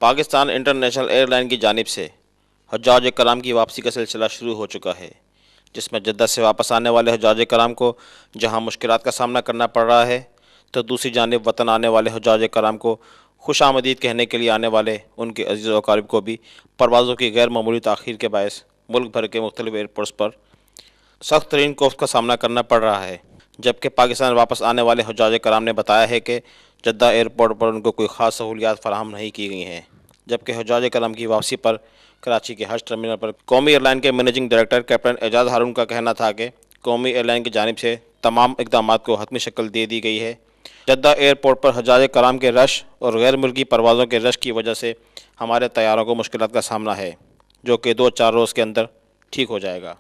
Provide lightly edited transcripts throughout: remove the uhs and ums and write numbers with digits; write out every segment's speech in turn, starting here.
Pakistan international air line کی جانب سے حجاج کرام کی واپسی کا سلسلہ شروع ہو چکا ہے، جس میں جدہ سے واپس آنے والے حجاج کرام کو جہاں مشکلات کا سامنا کرنا پڑ رہا ہے، تو دوسری جانب وطن آنے والے حجاج کرام کو خوش آمدید کہنے کے لیے آنے والے ان کے عزیز و اقارب کو بھی پروازوں کی غیر معمولی تاخیر کے باعث ملک بھر کے مختلف ایئرپورٹس پر سخت ترین خوف کا سامنا کرنا پڑ رہا ہے۔ جبکہ پاکستان واپس آنے والے حجاج کرام نے بتایا ہے کہ جدہ ایئرپورٹ پر ان کو کوئی خاص سہولیات فراہم نہیں کی گئی ہیں، جبکہ حجاج کرام کی واپسی پر کراچی کے حج ٹرمینل پر قومی ایئر لائن کے مینیجنگ ڈائریکٹر کیپٹن اعجاز ہارون کا کہنا تھا کہ قومی ایئر لائن کی جانب سے تمام اقدامات کو حتمی شکل دے دی گئی ہے۔ جدہ ایئرپورٹ پر حجاج کرام کے رش اور غیر ملکی پروازوں کے رش کی وجہ سے ہمارے طیاروں کو مشکلات کا سامنا ہے، جو کہ 2-4 روز کے اندر ٹھیک ہو جائے گا۔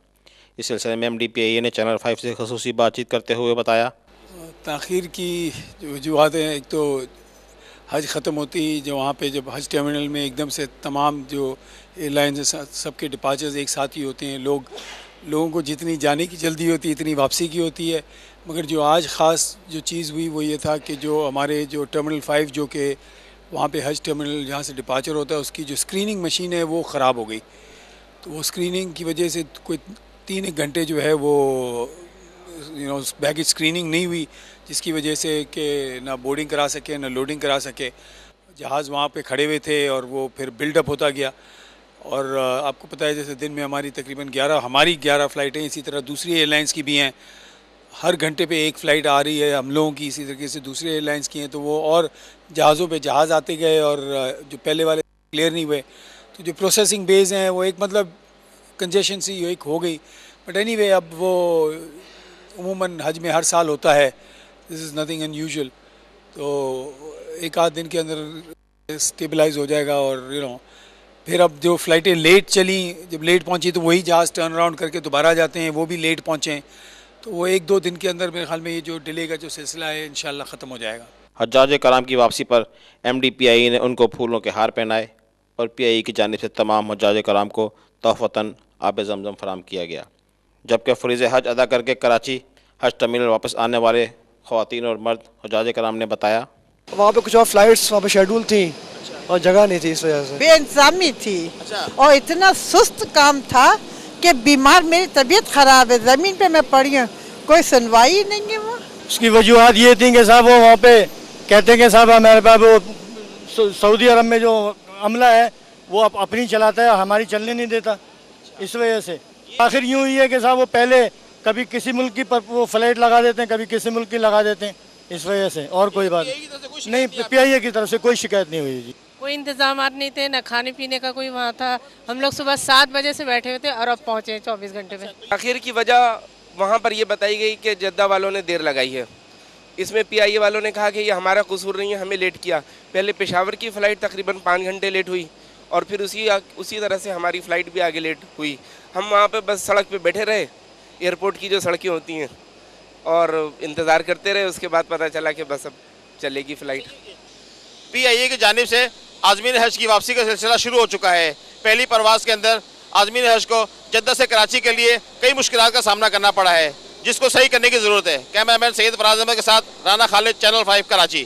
اس سلسلے میں MDPIA نے چینل 5 سے خصوصی بات چیت کرتے ہوئے بتایا، تاخیر کی جو وجوہات ہیں، ایک تو حج ختم ہوتی جو وہاں پہ جب حج ٹرمینل میں ایک دم سے تمام جو ایئر لائنز سب کے ڈپارچرز ایک ساتھ ہی ہوتے ہیں، لوگوں کو جتنی جانے کی جلدی ہوتی ہے اتنی واپسی کی ہوتی ہے، مگر جو آج خاص جو چیز ہوئی وہ یہ تھا کہ جو ہمارے جو ٹرمینل 5 جو کہ وہاں پہ حج ٹرمینل جہاں سے ڈپارچر ہوتا ہے اس کی جو اسکریننگ مشین ہے وہ خراب ہو گئی، تو وہ اسکریننگ کی وجہ سے کوئی 3 گھنٹے جو ہے وہ بیگیج اسکریننگ نہیں ہوئی، جس کی وجہ سے کہ نہ بورڈنگ کرا سکے نہ لوڈنگ کرا سکے، جہاز وہاں پہ کھڑے ہوئے تھے اور وہ پھر بلڈ اپ ہوتا گیا۔ اور آپ کو پتہ ہے جیسے دن میں ہماری تقریباً 11 فلائٹیں، اسی طرح دوسری ایئر لائنس کی بھی ہیں، ہر گھنٹے پہ ایک فلائٹ آ رہی ہے ہم لوگوں کی، اسی طریقے سے دوسری ایئر لائنس کی ہیں، تو وہ اور جہازوں پہ جہاز آتے گئے اور جو پہلے والے کلیئر نہیں ہوئے، تو جو پروسیسنگ بیز ہیں وہ ایک مطلب کنجیشن سی ایک ہو گئی، بٹ اینی وے اب وہ عموماً حج میں ہر سال ہوتا ہے، دس از نتھنگ ان یوزول، تو ایک آدھ دن کے اندر اسٹیبلائز ہو جائے گا۔ اور پھر اب جو فلائٹیں لیٹ چلیں، جب لیٹ پہنچی تو وہی جہاز ٹرن اراؤنڈ کر کے دوبارہ جاتے ہیں، وہ بھی لیٹ پہنچیں، تو وہ 1-2 دن کے اندر میرے خیال میں یہ جو ڈیلے کا جو سلسلہ ہے انشاءاللہ ختم ہو جائے گا۔ حجاج کرام کی واپسی پر MDPIA نے ان کو پھولوں کے ہار پہنائے اور PIA کی جانب سے تمام حجاج کرام کو تحفتاً آب زمزم فراہم کیا گیا۔ جبکہ فریض حج ادا کر کے کراچی حج ٹرمینل واپس آنے والے خواتین اور مرد حجاج کرام نے بتایا، وہاں پہ کچھ اور فلائٹس وہاں پہ شیڈول تھیں اور جگہ نہیں تھی، اس وجہ سے بے انتظامی تھی اور اتنا سست کام تھا کہ بیمار، میری طبیعت خراب ہے، زمین پہ میں پڑی ہوں، کوئی سنوائی نہیں ہے۔ وہ اس کی وجوہات یہ تھیں کہ صاحب وہ وہاں پہ کہتے ہیں کہ صاحب ہمارے پاس وہ سعودی عرب میں جو عملہ ہے وہ اپنی چلاتا ہے، ہماری چلنے نہیں دیتا، اس وجہ سے آخر یوں ہی ہے کہ صاحب وہ پہلے کبھی کسی ملک کی پر وہ فلائٹ لگا دیتے ہیں، کبھی کسی ملک کی لگا دیتے ہیں، اس وجہ سے اور کوئی بات نہیں۔ PIA کی طرف سے کوئی شکایت نہیں ہوئی جی۔ کوئی انتظامات نہیں تھے، نہ کھانے پینے کا کوئی وہاں تھا، ہم لوگ صبح 7 بجے سے بیٹھے ہوئے تھے اور اب پہنچے 24 گھنٹے میں۔ آخر کی وجہ وہاں پر یہ بتائی گئی کہ جدہ والوں نے دیر لگائی ہے، اس میں PIA والوں نے کہا کہ یہ ہمارا قصور نہیں ہے، ہمیں لیٹ کیا۔ پہلے پشاور کی فلائٹ تقریباً 5 گھنٹے لیٹ ہوئی اور پھر اسی طرح سے ہماری فلائٹ بھی آگے لیٹ ہوئی۔ ہم وہاں پہ بس سڑک پہ بیٹھے رہے، ایئرپورٹ کی جو سڑکیں ہوتی ہیں، اور انتظار کرتے رہے، اس کے بعد پتہ چلا کہ بس اب چلے گی فلائٹ۔ PIA کی جانب سے عازمین حج کی واپسی کا سلسلہ شروع ہو چکا ہے۔ پہلی پرواز کے اندر عازمین حج کو جدہ سے کراچی کے لیے کئی مشکلات کا سامنا کرنا پڑا ہے، جس کو صحیح کرنے کی ضرورت ہے۔ کیمرہ مین سید فراز احمد کے ساتھ رانا خالد، چینل 5 کراچی۔